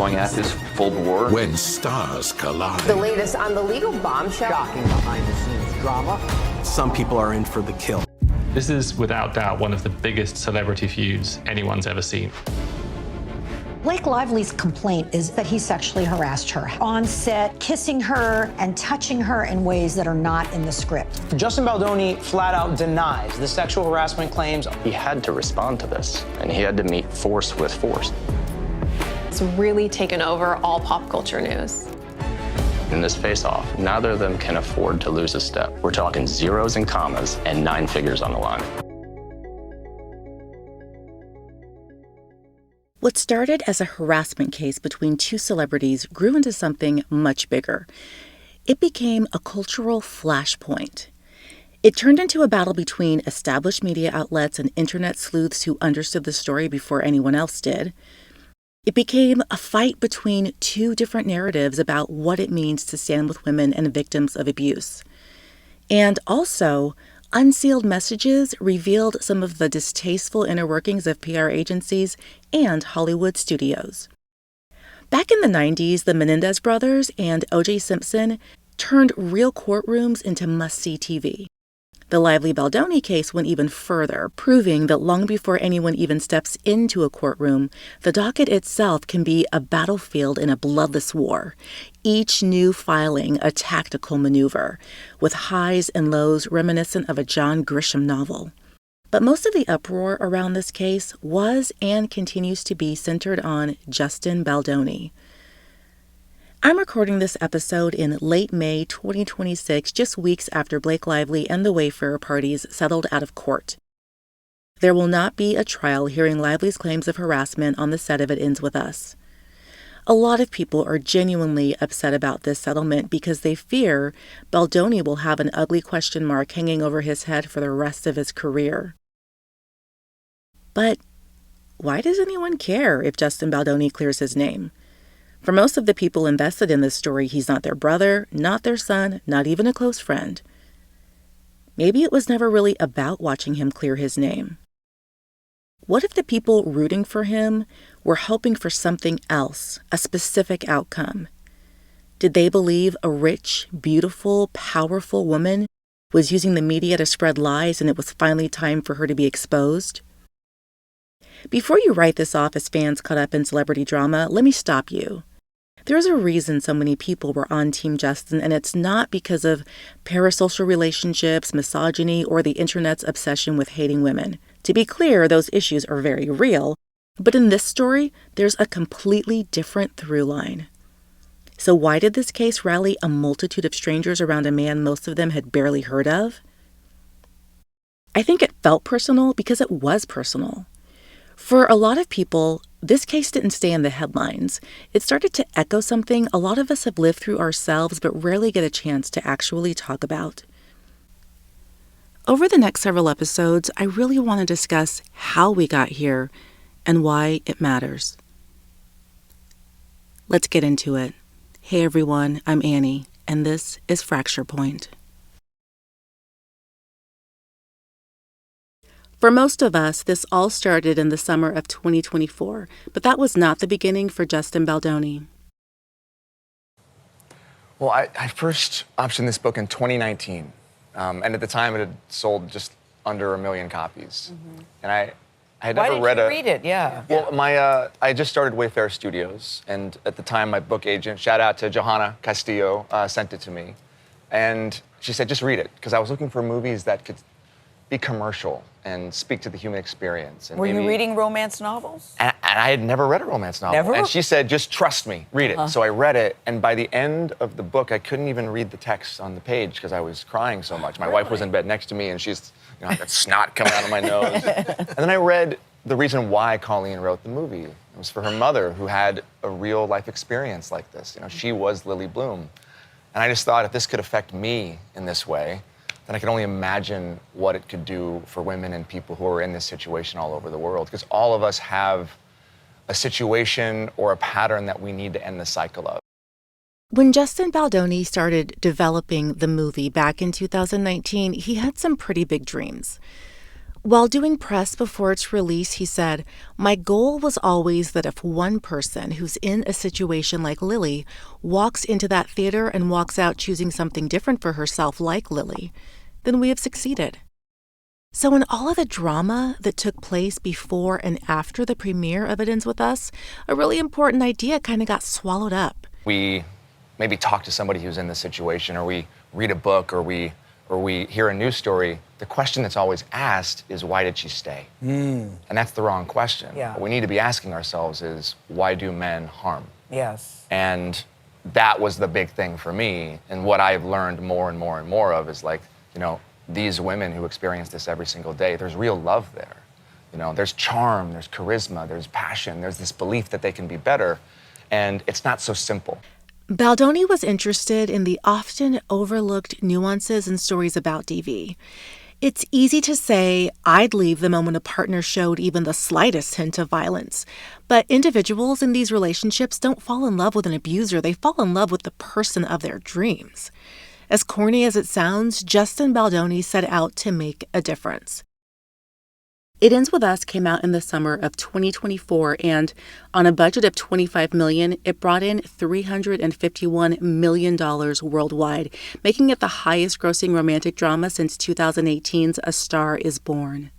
going at this full bore. When stars collide. The latest on the legal bombshell. Shocking behind-the-scenes drama. Some people are in for the kill. This is without doubt one of the biggest celebrity feuds anyone's ever seen. Blake Lively's complaint is that he sexually harassed her on set, kissing her and touching her in ways that are not in the script. Justin Baldoni flat out denies the sexual harassment claims. He had to respond to this, and he had to meet force with force. It's really taken over all pop culture news. In this face-off, neither of them can afford to lose a step. We're talking zeros and commas and 9 figures on the line. What started as a harassment case between two celebrities grew into something much bigger. It became a cultural flashpoint. It turned into a battle between established media outlets and internet sleuths who understood the story before anyone else did. It became a fight between two different narratives about what it means to stand with women and victims of abuse. And also, unsealed messages revealed some of the distasteful inner workings of PR agencies and Hollywood studios. Back in the 90s, the Menendez brothers and O.J. Simpson turned real courtrooms into must-see TV. The Lively Baldoni case went even further, proving that long before anyone even steps into a courtroom, the docket itself can be a battlefield in a bloodless war, each new filing a tactical maneuver, with highs and lows reminiscent of a John Grisham novel. But most of the uproar around this case was and continues to be centered on Justin Baldoni. I'm recording this episode in late May 2026, just weeks after Blake Lively and the Wayfarer parties settled out of court. There will not be a trial hearing Lively's claims of harassment on the set of It Ends With Us. A lot of people are genuinely upset about this settlement because they fear Baldoni will have an ugly question mark hanging over his head for the rest of his career. But why does anyone care if Justin Baldoni clears his name? For most of the people invested in this story, he's not their brother, not their son, not even a close friend. Maybe it was never really about watching him clear his name. What if the people rooting for him were hoping for something else, a specific outcome? Did they believe a rich, beautiful, powerful woman was using the media to spread lies and it was finally time for her to be exposed? Before you write this off as fans caught up in celebrity drama, let me stop you. There's a reason so many people were on Team Justin, and it's not because of parasocial relationships, misogyny, or the internet's obsession with hating women. To be clear, those issues are very real, but in this story, there's a completely different through line. So why did this case rally a multitude of strangers around a man most of them had barely heard of? I think it felt personal because it was personal. For a lot of people, this case didn't stay in the headlines. It started to echo something a lot of us have lived through ourselves but rarely get a chance to actually talk about. Over the next several episodes, I really want to discuss how we got here and why it matters. Let's get into it. Hey everyone, I'm Annie, and this is Fracture Point. For most of us, this all started in the summer of 2024, but that was not the beginning for Justin Baldoni. Well, I first optioned this book in 2019, and at the time it had sold just under 1 million copies. Mm-hmm. And I had never read Why did you read it? Yeah. Well, I just started Wayfarer Studios, and at the time my book agent, shout out to Johanna Castillo, sent it to me. And she said, just read it, because I was looking for movies that could be commercial and speak to the human experience. And were you reading romance novels? And I had never read a romance novel. Never? And she said, just trust me, read it. So I read it, and by the end of the book, I couldn't even read the text on the page because I was crying so much. My wife was in bed next to me, and she's, I got snot coming out of my nose. And then I read the reason why Colleen wrote the movie. It was for her mother, who had a real life experience like this. She was Lily Bloom. And I just thought, if this could affect me in this way, then I can only imagine what it could do for women and people who are in this situation all over the world. Because all of us have a situation or a pattern that we need to end the cycle of. When Justin Baldoni started developing the movie back in 2019, he had some pretty big dreams. While doing press before its release, he said, "My goal was always that if one person who's in a situation like Lily walks into that theater and walks out choosing something different for herself like Lily, then we have succeeded." So in all of the drama that took place before and after the premiere of It Ends With Us, a really important idea kind of got swallowed up. We maybe talk to somebody who's in this situation, or we read a book, or we hear a news story. The question that's always asked is, why did she stay? And that's the wrong question. Yeah. What we need to be asking ourselves is, why do men harm? Yes. And that was the big thing for me. And what I've learned more and more and more of is, like, you know, these women who experience this every single day, there's real love there. You know, there's charm, there's charisma, there's passion, there's this belief that they can be better. And it's not so simple. Baldoni was interested in the often overlooked nuances and stories about DV. It's easy to say, I'd leave the moment a partner showed even the slightest hint of violence. But individuals in these relationships don't fall in love with an abuser. They fall in love with the person of their dreams. As corny as it sounds, Justin Baldoni set out to make a difference. It Ends With Us came out in the summer of 2024, and on a budget of $25 million, it brought in $351 million worldwide, making it the highest-grossing romantic drama since 2018's A Star Is Born.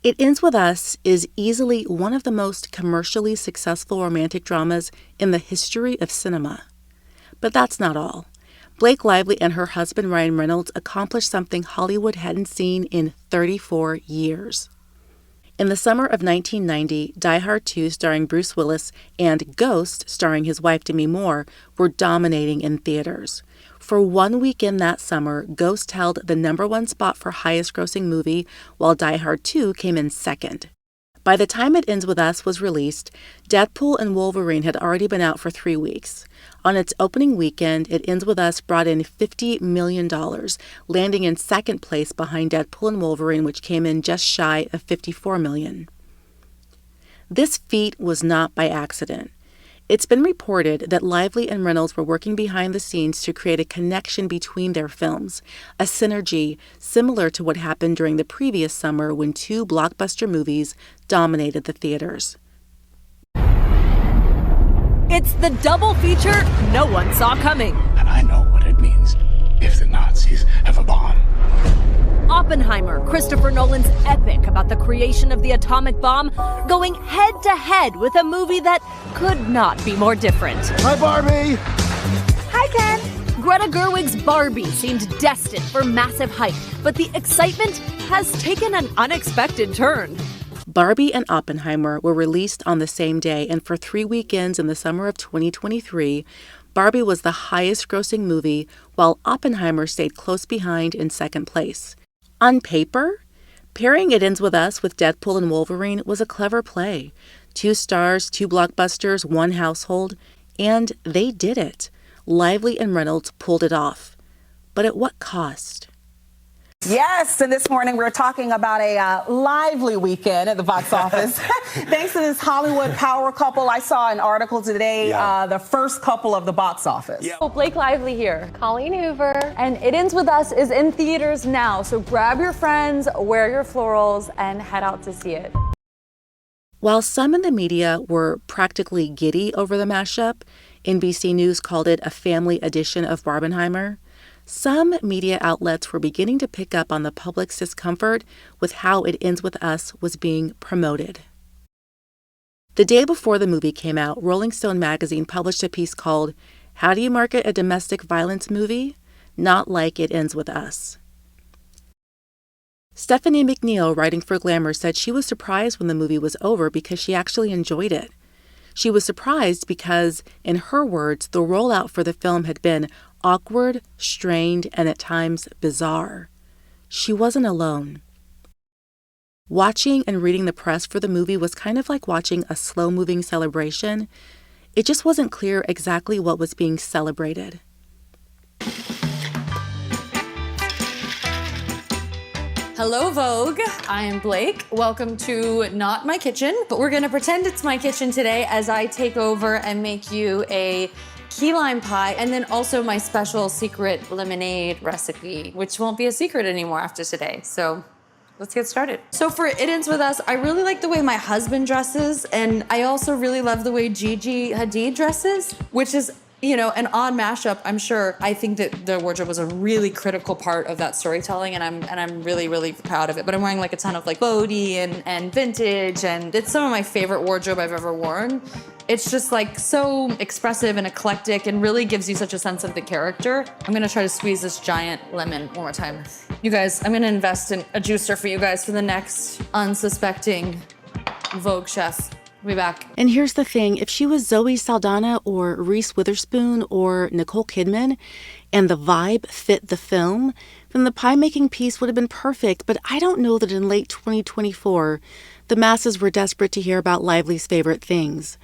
It Ends With Us is easily one of the most commercially successful romantic dramas in the history of cinema. But that's not all. Blake Lively and her husband Ryan Reynolds accomplished something Hollywood hadn't seen in 34 years. In the summer of 1990, Die Hard 2 starring Bruce Willis and Ghost starring his wife Demi Moore were dominating in theaters. For 1 weekend that summer, Ghost held the #1 spot for highest-grossing movie, while Die Hard 2 came in second. By the time It Ends With Us was released, Deadpool and Wolverine had already been out for 3 weeks. On its opening weekend, It Ends With Us brought in $50 million, landing in second place behind Deadpool and Wolverine, which came in just shy of $54 million. This feat was not by accident. It's been reported that Lively and Reynolds were working behind the scenes to create a connection between their films, a synergy similar to what happened during the previous summer when 2 blockbuster movies dominated the theaters. It's the double feature no one saw coming. And I know what it means if the Nazis have a bomb. Oppenheimer, Christopher Nolan's epic about the creation of the atomic bomb, going head-to-head with a movie that could not be more different. Hi, Barbie! Hi, Ken! Greta Gerwig's Barbie seemed destined for massive hype, but the excitement has taken an unexpected turn. Barbie and Oppenheimer were released on the same day, and for 3 weekends in the summer of 2023, Barbie was the highest-grossing movie, while Oppenheimer stayed close behind in second place. On paper, pairing It Ends With Us with Deadpool and Wolverine was a clever play. 2 stars, 2 blockbusters, 1 household, and they did it. Lively and Reynolds pulled it off. But at what cost? Yes, and this morning we're talking about a lively weekend at the box office. Thanks to this Hollywood power couple. I saw an article today, the first couple of the box office. Oh, Blake Lively here. Colleen Hoover. And It Ends With Us is in theaters now, so grab your friends, wear your florals, and head out to see it. While some in the media were practically giddy over the mashup, NBC News called it a family edition of Barbenheimer. Some media outlets were beginning to pick up on the public's discomfort with how It Ends With Us was being promoted. The day before the movie came out, Rolling Stone magazine published a piece called, "How Do You Market a Domestic Violence Movie? Not Like It Ends With Us." Stephanie McNeil, writing for Glamour, said she was surprised when the movie was over because she actually enjoyed it. She was surprised because, in her words, the rollout for the film had been awkward, strained, and at times bizarre. She wasn't alone. Watching and reading the press for the movie was kind of like watching a slow-moving celebration. It just wasn't clear exactly what was being celebrated. Hello, Vogue. I am Blake. Welcome to Not My Kitchen, but we're gonna pretend it's my kitchen today as I take over and make you a key lime pie, and then also my special secret lemonade recipe, which won't be a secret anymore after today. So Let's get started. So for It Ends With Us, I really like the way my husband dresses, and I also really love the way Gigi Hadid dresses, which is, you know, an odd mashup, I'm sure. I think that the wardrobe was a really critical part of that storytelling, and I'm really, really proud of it. But I'm wearing like a ton of like Baldoni and vintage, and it's some of my favorite wardrobe I've ever worn. It's just like so expressive and eclectic and really gives you such a sense of the character. I'm gonna try to squeeze this giant lemon one more time. You guys, I'm gonna invest in a juicer for you guys for the next unsuspecting Vogue chef. We'll be back. And here's the thing, if she was Zoe Saldana or Reese Witherspoon or Nicole Kidman and the vibe fit the film, then the pie-making piece would have been perfect. But I don't know that in late 2024, the masses were desperate to hear about Lively's favorite things.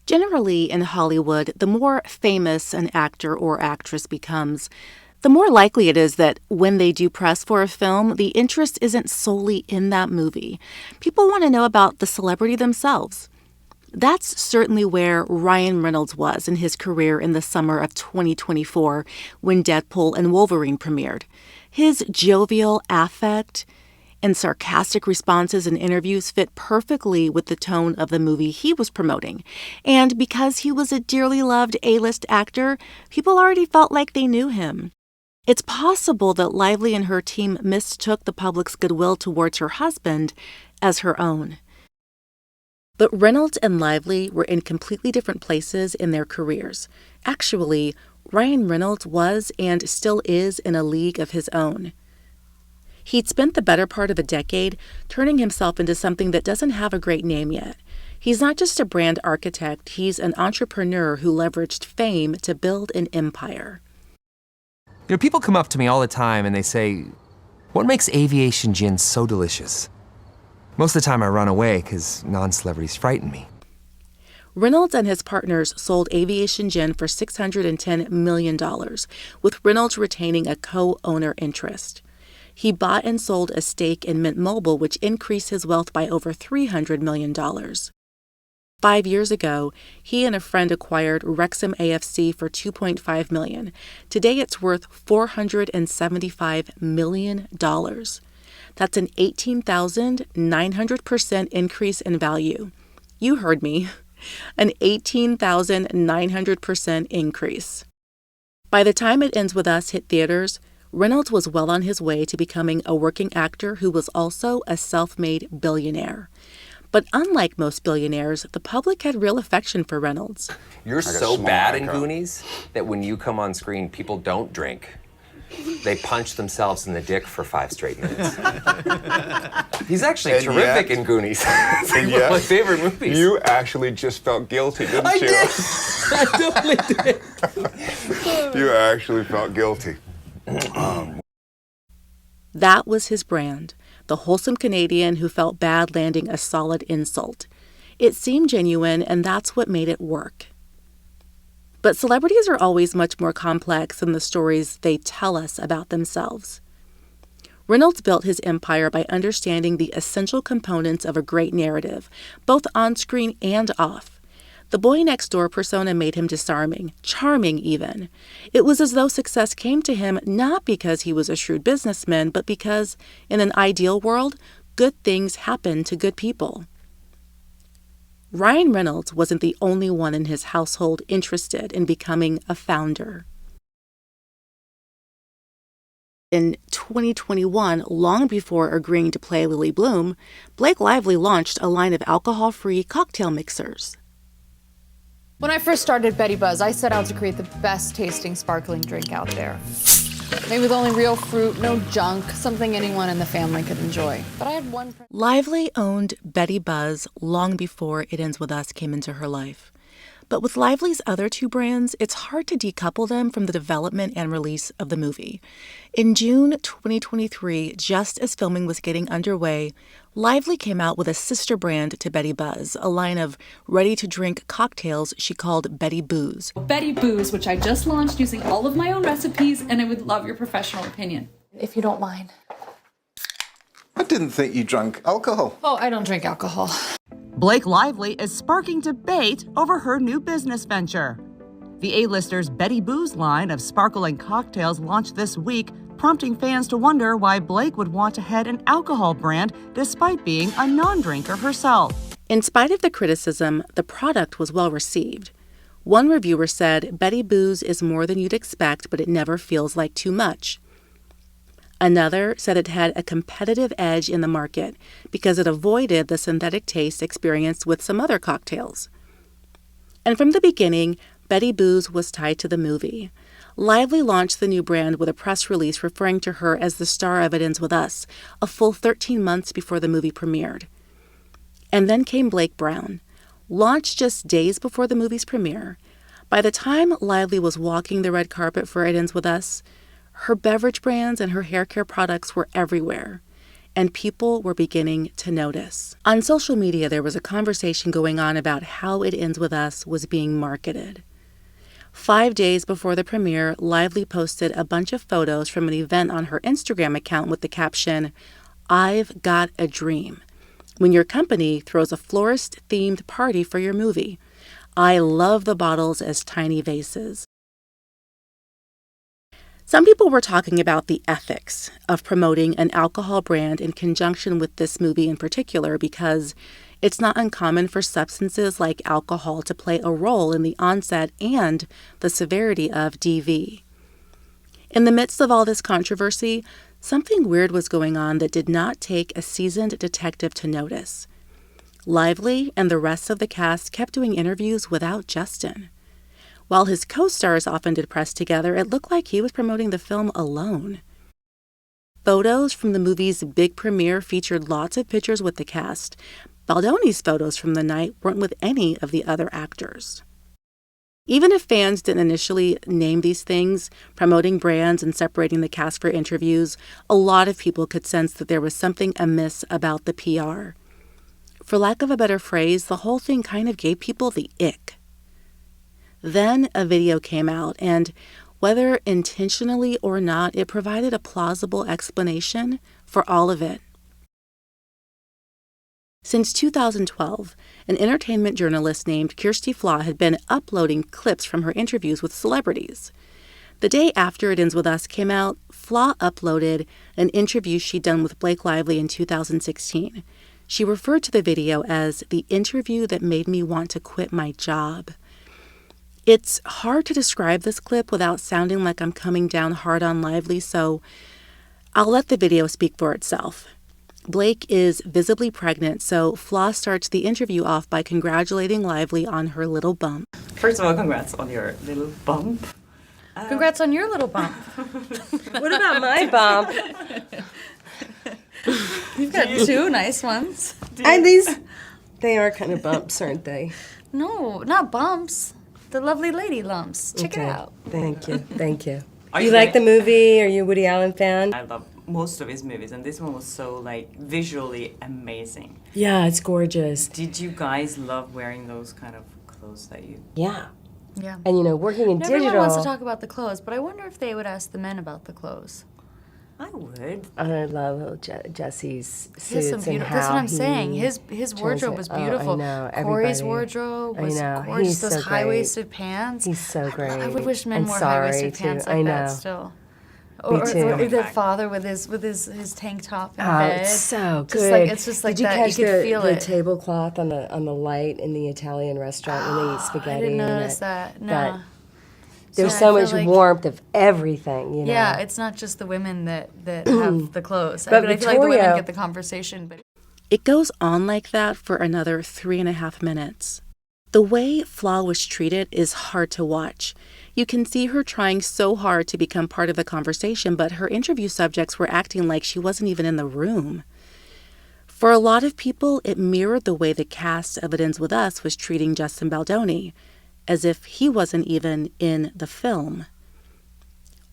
Generally, in Hollywood, the more famous an actor or actress becomes, the more likely it is that when they do press for a film, the interest isn't solely in that movie. People want to know about the celebrity themselves. That's certainly where Ryan Reynolds was in his career in the summer of 2024 when Deadpool and Wolverine premiered. His jovial affect and sarcastic responses in interviews fit perfectly with the tone of the movie he was promoting. And because he was a dearly loved A-list actor, people already felt like they knew him. It's possible that Lively and her team mistook the public's goodwill towards her husband as her own. But Reynolds and Lively were in completely different places in their careers. Actually, Ryan Reynolds was and still is in a league of his own. He'd spent the better part of a decade turning himself into something that doesn't have a great name yet. He's not just a brand architect, he's an entrepreneur who leveraged fame to build an empire. You know, people come up to me all the time and they say, "What makes Aviation Gin so delicious?" Most of the time I run away because non-celebrities frighten me. Reynolds and his partners sold Aviation Gin for $610 million, with Reynolds retaining a co-owner interest. He bought and sold a stake in Mint Mobile, which increased his wealth by over $300 million. 5 years ago, he and a friend acquired Wrexham AFC for $2.5 million. Today it's worth $475 million. That's an 18,900% increase in value. You heard me. An 18,900% increase. By the time It Ends With Us hit theaters, Reynolds was well on his way to becoming a working actor who was also a self-made billionaire. But unlike most billionaires, the public had real affection for Reynolds. You're so bad in Goonies that when you come on screen, people don't drink. They punch themselves in the dick for 5 straight minutes. He's actually terrific in Goonies. It's like one of my favorite movies. You actually just felt guilty, didn't you? did. I totally did. You actually felt guilty. That was his brand, the wholesome Canadian who felt bad landing a solid insult. It seemed genuine, and that's what made it work. But celebrities are always much more complex than the stories they tell us about themselves. Reynolds built his empire by understanding the essential components of a great narrative, both on screen and off. The boy-next-door persona made him disarming, charming even. It was as though success came to him not because he was a shrewd businessman, but because, in an ideal world, good things happen to good people. Ryan Reynolds wasn't the only one in his household interested in becoming a founder. In 2021, long before agreeing to play Lily Bloom, Blake Lively launched a line of alcohol-free cocktail mixers. When I first started Betty Buzz, I set out to create the best tasting sparkling drink out there. Made with only real fruit, no junk, something anyone in the family could enjoy. But I had one... Lively owned Betty Buzz long before It Ends With Us came into her life. But with Lively's other 2 brands, it's hard to decouple them from the development and release of the movie. In June 2023, just as filming was getting underway, Lively came out with a sister brand to Betty Buzz, a line of ready-to-drink cocktails she called Betty Booze. Betty Booze, which I just launched using all of my own recipes, and I would love your professional opinion. If you don't mind. I didn't think you drank alcohol. Oh, I don't drink alcohol. Blake Lively is sparking debate over her new business venture. The A-lister's Betty Booze line of sparkling cocktails launched this week, prompting fans to wonder why Blake would want to head an alcohol brand despite being a non-drinker herself. In spite of the criticism, the product was well received. One reviewer said, "Betty Booze is more than you'd expect, but it never feels like too much." Another said it had a competitive edge in the market because it avoided the synthetic taste experienced with some other cocktails. And from the beginning, Betty Booze was tied to the movie. Lively launched the new brand with a press release referring to her as the star of It Ends With Us, a full 13 months before the movie premiered. And then came Blake Brown, launched just days before the movie's premiere. By the time Lively was walking the red carpet for It Ends With Us, her beverage brands and her hair care products were everywhere, and people were beginning to notice. On social media, there was a conversation going on about how It Ends With Us was being marketed. 5 days before the premiere, Lively posted a bunch of photos from an event on her Instagram account with the caption, "I've got a dream. When your company throws a florist-themed party for your movie. I love the bottles as tiny vases." Some people were talking about the ethics of promoting an alcohol brand in conjunction with this movie in particular because it's not uncommon for substances like alcohol to play a role in the onset and the severity of DV. In the midst of all this controversy, something weird was going on that did not take a seasoned detective to notice. Lively and the rest of the cast kept doing interviews without Justin. While his co-stars often did press together, it looked like he was promoting the film alone. Photos from the movie's big premiere featured lots of pictures with the cast. Baldoni's photos from the night weren't with any of the other actors. Even if fans didn't initially name these things, promoting brands and separating the cast for interviews, a lot of people could sense that there was something amiss about the PR. For lack of a better phrase, the whole thing kind of gave people the ick. Then a video came out, and whether intentionally or not, it provided a plausible explanation for all of it. Since 2012, an entertainment journalist named Kirsty Flaw had been uploading clips from her interviews with celebrities. The day after It Ends With Us came out, Flaw uploaded an interview she'd done with Blake Lively in 2016. She referred to the video as the interview that made me want to quit my job. It's hard to describe this clip without sounding like I'm coming down hard on Lively, so I'll let the video speak for itself. Blake is visibly pregnant, so Flaw starts the interview off by congratulating Lively on her little bump. First of all, congrats on your little bump. Congrats on your little bump. What about my bump? You've got two nice ones. And these, they are kind of bumps, aren't they? No, not bumps. The lovely lady lumps. Check it out. Thank you, thank you. Are you you like the gonna- movie? Are you a Woody Allen fan? I love most of his movies, and this one was so like visually amazing. Yeah, it's gorgeous. Did you guys love wearing those kind of clothes that you? Yeah. Yeah. And you know, working in digital. Everyone wants to talk about the clothes, but I wonder if they would ask the men about the clothes. I would. I love Jesse's He has some suits and beautiful. how That's what I'm he saying. His tries wardrobe it. was Oh, beautiful. I know. Corey's Everybody. wardrobe I was know. gorgeous. He's Those so high-waisted great. pants. He's so great. I would wish men And wore sorry, high-waisted too. pants I like know. that still. Me Or too. the father with his tank top in Oh, bed. it's so Just good. like it's just like Did you that. catch You could the, feel the it. tablecloth on the light in the Italian restaurant when they eat spaghetti? I didn't and notice that. No. There's So so I much feel like- warmth of everything, you know. Yeah, it's not just the women that have the clothes. But I feel like the women Victoria- get the conversation, but It goes on like that for another 3.5 minutes. The way Flaw was treated is hard to watch. You can see her trying so hard to become part of the conversation, but her interview subjects were acting like she wasn't even in the room. For a lot of people, it mirrored the way the cast of It Ends With Us was treating Justin Baldoni, as if he wasn't even in the film.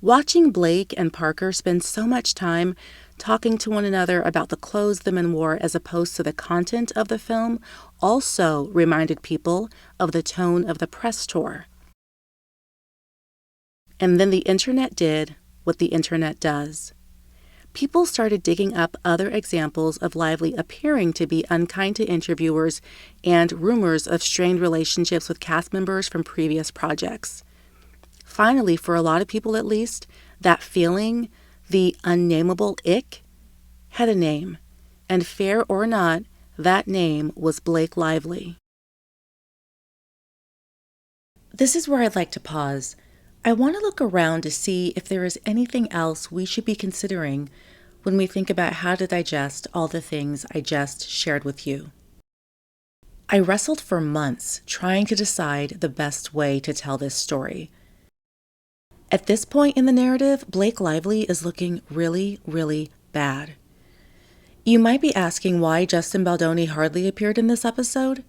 Watching Blake and Parker spend so much time talking to one another about the clothes the men wore as opposed to the content of the film also reminded people of the tone of the press tour. And then the internet did what the internet does. People started digging up other examples of Lively appearing to be unkind to interviewers and rumors of strained relationships with cast members from previous projects. Finally, for a lot of people at least, that feeling The unnameable ick had a name, and fair or not, that name was Blake Lively. This is where I'd like to pause. I want to look around to see if there is anything else we should be considering when we think about how to digest all the things I just shared with you. I wrestled for months trying to decide the best way to tell this story. At this point in the narrative, Blake Lively is looking really, really bad. You might be asking why Justin Baldoni hardly appeared in this episode.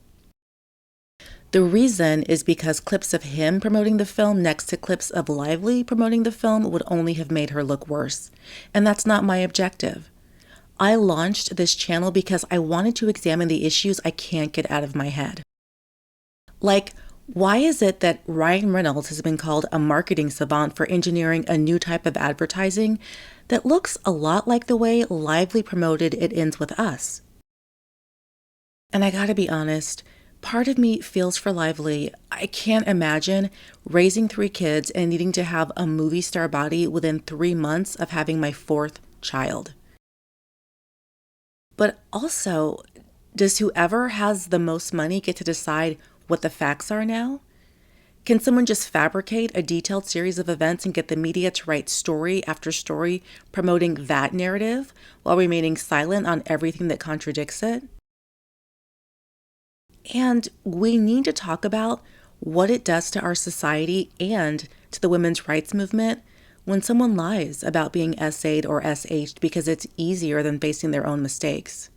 The reason is because clips of him promoting the film next to clips of Lively promoting the film would only have made her look worse, and that's not my objective. I launched this channel because I wanted to examine the issues I can't get out of my head. Like, why is it that Ryan Reynolds has been called a marketing savant for engineering a new type of advertising that looks a lot like the way Lively promoted It Ends With Us? And I gotta be honest, part of me feels for Lively. I can't imagine raising 3 kids and needing to have a movie star body within 3 months of having my 4th child. But also, does whoever has the most money get to decide what the facts are now? Can someone just fabricate a detailed series of events and get the media to write story after story promoting that narrative while remaining silent on everything that contradicts it? And we need to talk about what it does to our society and to the women's rights movement when someone lies about being SA'd or SH'd because it's easier than facing their own mistakes.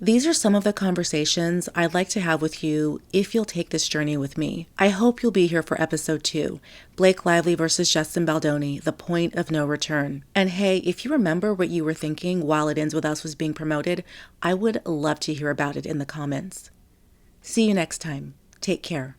These are some of the conversations I'd like to have with you if you'll take this journey with me. I hope you'll be here for episode 2, Blake Lively versus Justin Baldoni, The Point of No Return. And hey, if you remember what you were thinking while It Ends With Us was being promoted, I would love to hear about it in the comments. See you next time. Take care.